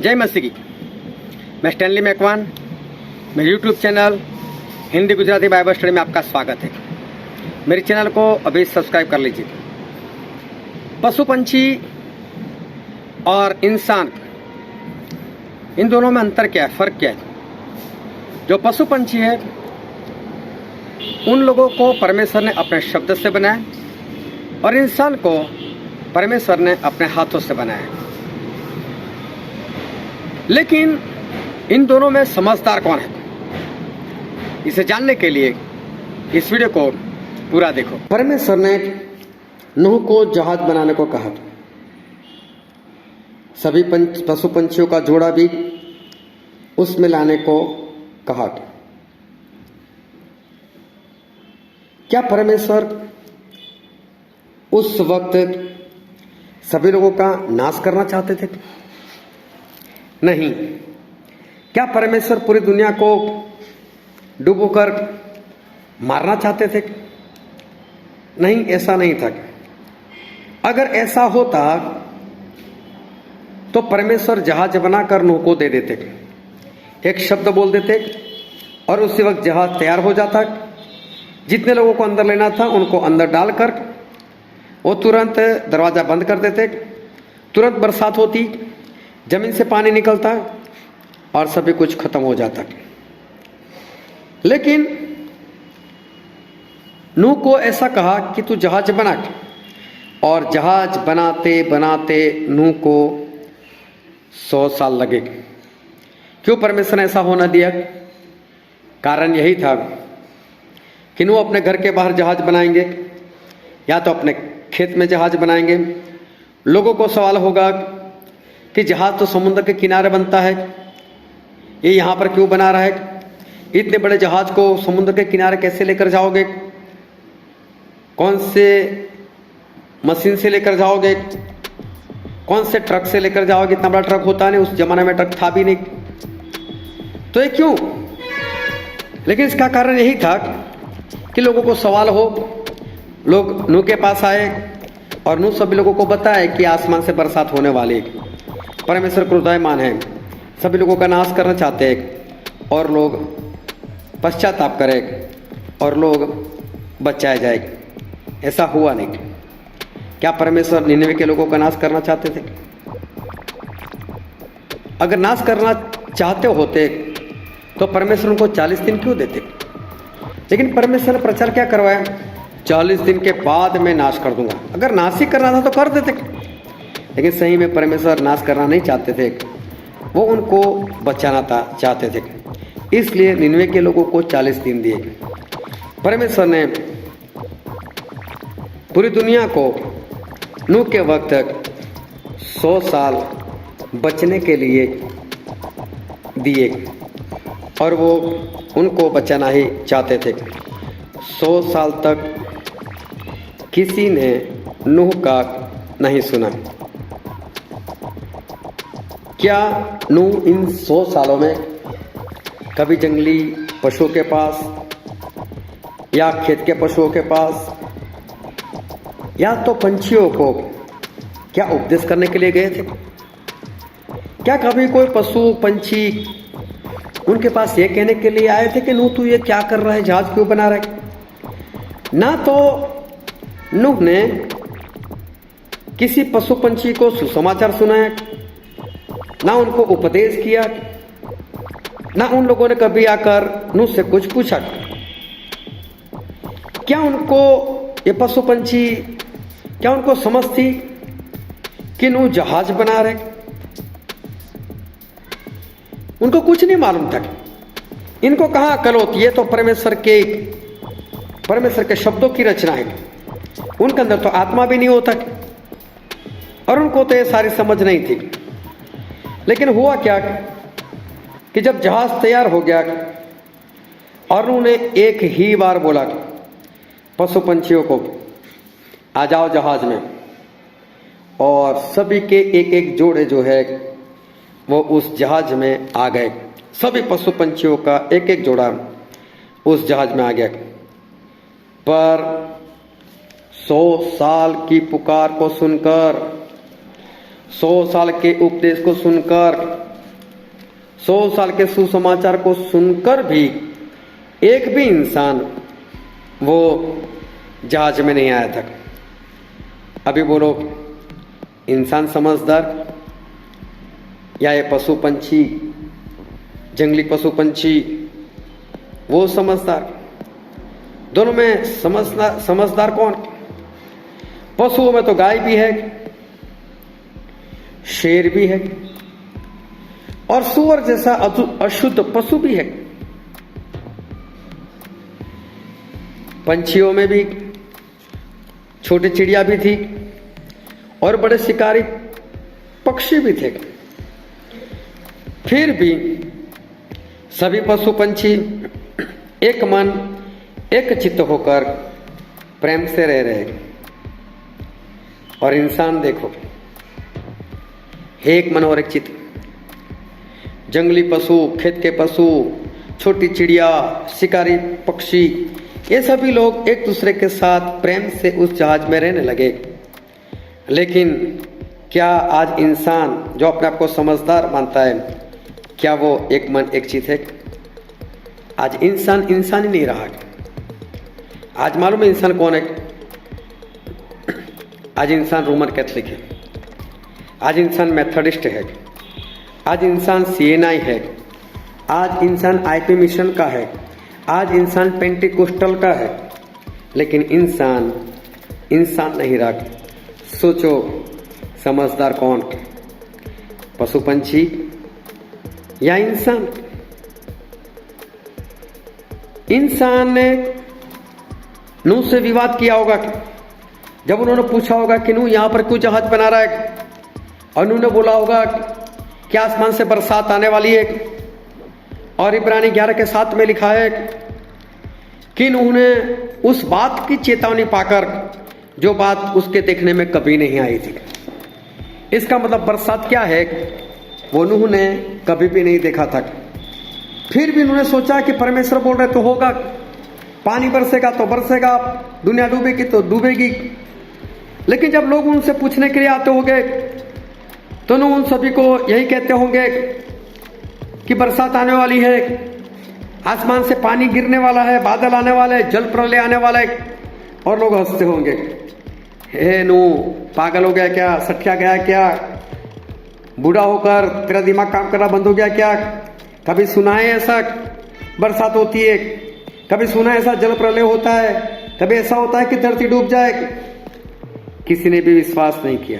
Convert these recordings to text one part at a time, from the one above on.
जय मसीह की। मैं स्टैनली मैकवान, मेरे YouTube channel Hindi Gujarati Bible study में आपका स्वागत है। मेरे चैनल को अभी सब्सक्राइब कर लीजिए। पशु पंछी और इंसान, इन दोनों में अंतर क्या है, फर्क क्या है? जो पशु पंछी है उन लोगों को परमेश्वर ने अपने शब्द से बनाया और इंसान को परमेश्वर ने अपने हाथों से बनाया। लेकिन इन दोनों में समझदार कौन है, इसे जानने के लिए इस वीडियो को पूरा देखो। परमेश्वर ने नूह को जहाज बनाने को कहा, सभी पशु पंछियों का जोड़ा भी उसमें लाने को कहा। क्या परमेश्वर उस वक्त सभी लोगों का नाश करना चाहते थे? नहीं। क्या परमेश्वर पूरी दुनिया को डुबोकर मारना चाहते थे? नहीं, ऐसा नहीं था। अगर ऐसा होता तो परमेश्वर जहाज बनाकर नूह को दे देते, एक शब्द बोल देते और उसी वक्त जहाज तैयार हो जाता। जितने लोगों को अंदर लेना था उनको अंदर डालकर वो तुरंत दरवाजा बंद कर देते, तुरंत बरसात होती, जमीन से पानी निकलता और सभी कुछ खत्म हो जाता। लेकिन नूह को ऐसा कहा कि तू जहाज बना, और जहाज बनाते बनाते नूह को 100 साल लगे। क्यों परमेश्वर ने ऐसा होना दिया? कारण यही था कि नूह अपने घर के बाहर जहाज बनाएंगे या तो अपने खेत में जहाज बनाएंगे। लोगों को सवाल होगा कि जहाज तो समुद्र के किनारे बनता है, ये यहाँ पर क्यों बना रहा है? इतने बड़े जहाज को समुद्र के किनारे कैसे लेकर जाओगे? कौन से मशीन से लेकर जाओगे? कौन से ट्रक से लेकर जाओगे? इतना बड़ा ट्रक होता नहीं, उस जमाने में ट्रक था भी नहीं, तो ये क्यों? लेकिन इसका कारण यही था कि लोगों को सवाल हो। लोग नूह के पास आए और नूह सभी लोगों को बताए कि आसमान से बरसात होने वाली है, परमेश्वर क्रोधायमान है, सभी लोगों का नाश करना चाहते हैं और लोग पश्चाताप करें और लोग बचाए जाए। ऐसा हुआ नहीं। क्या परमेश्वर निनवे के लोगों का नाश करना चाहते थे? अगर नाश करना चाहते होते तो परमेश्वर उनको 40 दिन क्यों देते? लेकिन परमेश्वर ने प्रचार क्या करवाया? 40 दिन के बाद मैं नाश कर दूंगा। अगर नाश ही करना था तो कर देते। लेकिन सही में परमेश्वर नाश करना नहीं चाहते थे, वो उनको बचाना चाहते थे। इसलिए निनवे के लोगों को 40 दिन दिए। परमेश्वर ने पूरी दुनिया को नूह के वक्त 100 साल बचने के लिए दिए और वो उनको बचाना ही चाहते थे। 100 साल तक किसी ने नूह का नहीं सुना। क्या नूह इन 100 सालों में कभी जंगली पशुओं के पास या खेत के पशुओं के पास या तो पंछियों को क्या उपदेश करने के लिए गए थे? क्या कभी कोई पशु पंछी उनके पास ये कहने के लिए आए थे कि नूह तू ये क्या कर रहा है, जहाज क्यों बना रहा है? ना तो नूह ने किसी पशु पंछी को सुसमाचार सुनाया, ना उनको उपदेश किया, ना उन लोगों ने कभी आकर नूह से कुछ पूछा। क्या उनको ये पशु पंछी, क्या उनको समझ थी कि नूह जहाज बना रहे? उनको कुछ नहीं मालूम था। इनको कहाँ अकल होती है? तो परमेश्वर के शब्दों की रचना है। उनके अंदर तो आत्मा भी नहीं होता और उनको तो ये सारी समझ नहीं थी। लेकिन हुआ क्या कि जब जहाज तैयार हो गया और उन्होंने एक ही बार बोला पशु पंछियों को आ जाओ जहाज में, और सभी के एक एक जोड़े जो है वो उस जहाज में आ गए। सभी पशु पंछियों का एक एक जोड़ा उस जहाज में आ गया। पर 100 साल की पुकार को सुनकर, 100 साल के उपदेश को सुनकर 100 साल के सुसमाचार को सुनकर भी एक भी इंसान वो जहाज में नहीं आया था। अभी बोलो, इंसान समझदार या ये पशु पंछी, जंगली पशु पंछी वो समझदार? दोनों में समझदार कौन? पशुओं में तो गाय भी है, शेर भी है और सूअर जैसा अशुद्ध पशु भी है। पंछियों में भी छोटी चिड़िया भी थी और बड़े शिकारी पक्षी भी थे। फिर भी सभी पशु पंछी एक मन एक चित्त होकर प्रेम से रह रहे। और इंसान देखो, एक मन और एक चित्त। जंगली पशु, खेत के पशु, छोटी चिड़िया, शिकारी पक्षी, ये सभी लोग एक दूसरे के साथ प्रेम से उस जहाज में रहने लगे। लेकिन क्या आज इंसान जो अपने आप को समझदार मानता है, क्या वो एक मन एक चित्त है? आज इंसान इंसान ही नहीं रहा। आज मालूम है इंसान कौन है? आज इंसान रोमन कैथलिक है, आज इंसान मेथोडिस्ट है, आज इंसान सीएनआई है, आज इंसान आईपी मिशन का है, आज इंसान पेंटिकोस्टल का है। लेकिन इंसान इंसान नहीं रहा। सोचो, समझदार कौन? पशु पंछी या इंसान? इंसान ने नूह से विवाद किया होगा जब उन्होंने पूछा होगा कि नूह यहां पर क्यों जहाज बना रहा है, और नूह ने बोला होगा कि आसमान से बरसात आने वाली है। और इब्रानी 11:7 में लिखा है कि नूह ने उस बात की चेतावनी पाकर जो बात उसके देखने में कभी नहीं आई थी। इसका मतलब बरसात क्या है वो नूह ने कभी भी नहीं देखा था। फिर भी उन्होंने सोचा कि परमेश्वर बोल रहे तो होगा, पानी बरसेगा तो बरसेगा, दुनिया डूबेगी तो डूबेगी। लेकिन जब लोग उनसे पूछने के लिए आते होंगे तो उन सभी को यही कहते होंगे कि बरसात आने वाली है, आसमान से पानी गिरने वाला है, बादल आने वाले, जल प्रलय आने वाला है। और लोग हंसते होंगे, हे नूह पागल हो गया क्या, सठिया गया क्या, बूढ़ा होकर तेरा दिमाग काम करना बंद हो गया क्या? कभी सुना है ऐसा बरसात होती है? कभी सुना है ऐसा जल प्रलय होता है? कभी ऐसा होता है कि धरती डूब जाए? किसी ने भी विश्वास नहीं किया।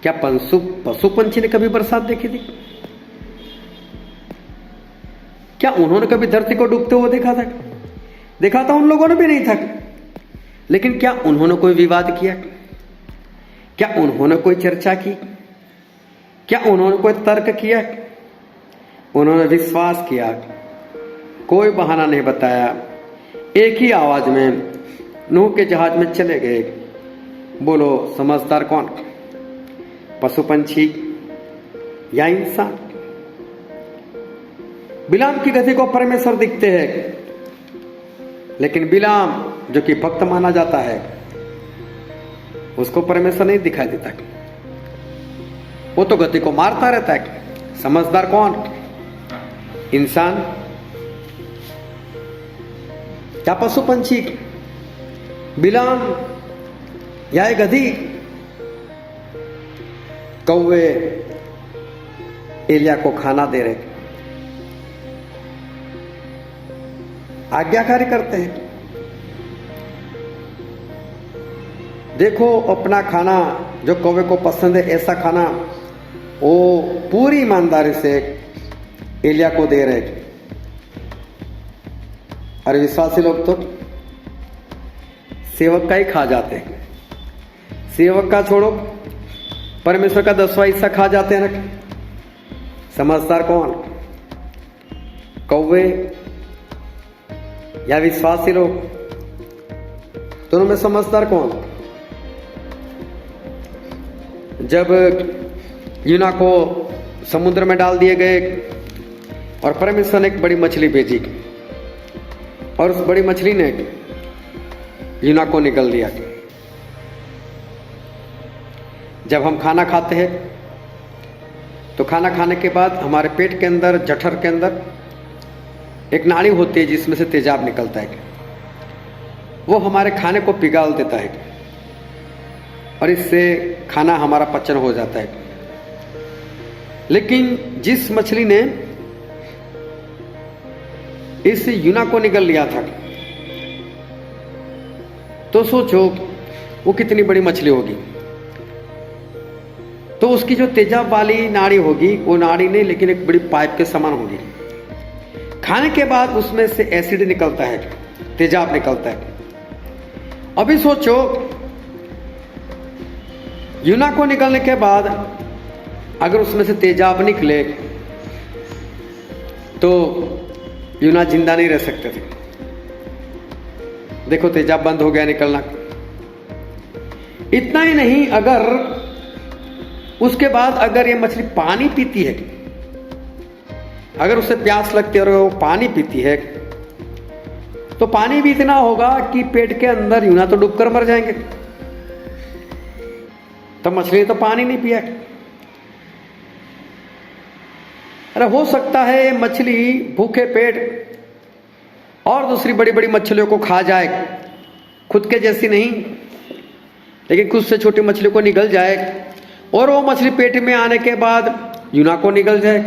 क्या पशु पंछी ने कभी बरसात देखी थी? क्या उन्होंने कभी धरती को डूबते हुए देखा था? देखा था उन लोगों ने भी नहीं था। लेकिन क्या उन्होंने कोई विवाद किया? क्या उन्होंने कोई चर्चा की? क्या उन्होंने कोई तर्क किया? उन्होंने विश्वास किया, कोई बहाना नहीं बताया, एक ही आवाज में नूह के जहाज में चले गए। बोलो, समझदार कौन? पशु पंछी या इंसान? बिलाम की गति को परमेश्वर दिखते हैं, लेकिन बिलाम जो कि भक्त माना जाता है उसको परमेश्वर नहीं दिखाई देता। वो तो गति को मारता रहता है। समझदार कौन? इंसान या पशु पंछी? बिलाम या एक गधी? कौवे एलिया को खाना दे रहे, आज्ञाकारी करते हैं। देखो, अपना खाना जो कौवे को पसंद है ऐसा खाना वो पूरी ईमानदारी से एलिया को दे रहे। और विश्वासी लोग तो सेवक का ही खा जाते हैं। सेवक का छोड़ो, परमेश्वर का 10वां हिस्सा खा जाते हैं ना। समझदार कौन? कौवे या विश्वासी लोग? दोनों में समझदार कौन? जब यूना को समुद्र में डाल दिए गए और परमेश्वर ने एक बड़ी मछली भेजी और उस बड़ी मछली ने यूना को निगल दिया। जब हम खाना खाते हैं तो खाना खाने के बाद हमारे पेट के अंदर, जठर के अंदर एक नाड़ी होती है जिसमें से तेजाब निकलता है। वो हमारे खाने को पिघाल देता है और इससे खाना हमारा पचन हो जाता है। लेकिन जिस मछली ने इस यूना को निगल लिया था, तो सोचो वो कितनी बड़ी मछली होगी। तो उसकी जो तेजाब वाली नाड़ी होगी, वो नाड़ी नहीं लेकिन एक बड़ी पाइप के समान होगी। खाने के बाद उसमें से एसिड निकलता है, तेजाब निकलता है। अभी सोचो यूना को निकलने के बाद अगर उसमें से तेजाब निकले तो यूना जिंदा नहीं रह सकते थे। देखो तेजाब बंद हो गया निकलना। इतना ही नहीं, अगर उसके बाद अगर ये मछली पानी पीती है, अगर उसे प्यास लगती है और वो पानी पीती है, तो पानी भी इतना होगा कि पेट के अंदर यूना तो डूबकर मर जाएंगे। तब मछली तो पानी नहीं पिया। अरे हो सकता है मछली भूखे पेट और दूसरी बड़ी बड़ी मछलियों को खा जाए, खुद के जैसी नहीं लेकिन खुद से छोटी मछली को निगल जाए, और वो मछली पेट में आने के बाद यूना को निगल जाए।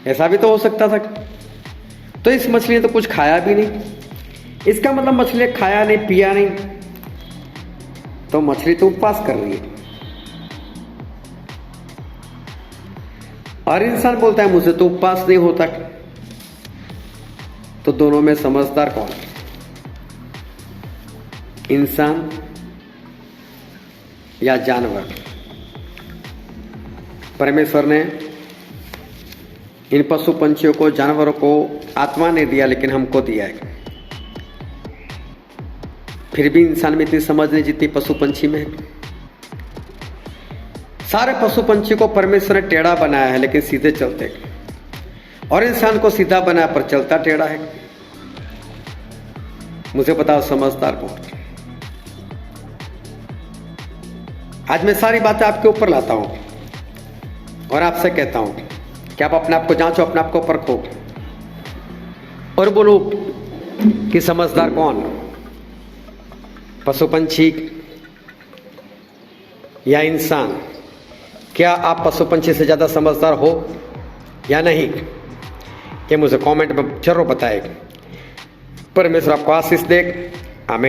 ऐसा भी तो हो सकता था। तो इस मछली ने तो कुछ खाया भी नहीं, इसका मतलब मछली ने खाया नहीं, पिया नहीं, तो मछली तो उपवास कर रही है। और इंसान बोलता है मुझसे तो उपवास नहीं होता। तो दोनों में समझदार कौन? इंसान या जानवर? परमेश्वर ने इन पशु पंछियों को, जानवरों को आत्मा ने दिया, लेकिन हमको दिया है। फिर भी इंसान में इतनी समझ नहीं जितनी पशु पंछी में है। सारे पशु पंछी को परमेश्वर ने टेढ़ा बनाया है लेकिन सीधे चलते हैं, और इंसान को सीधा बनाया पर चलता टेढ़ा है। मुझे बताओ समझदार कौन? आज मैं सारी बातें आपके ऊपर लाता हूं और आपसे कहता हूं कि आप अपने आप को जांचो, अपने आप को परखो और बोलो कि समझदार कौन? पशु पंछी या इंसान? क्या आप पशु पंछी से ज़्यादा समझदार हो या नहीं? ये मुझे कमेंट में जरूर बताएं। परमेश्वर आपको आशीष दे। आमीन।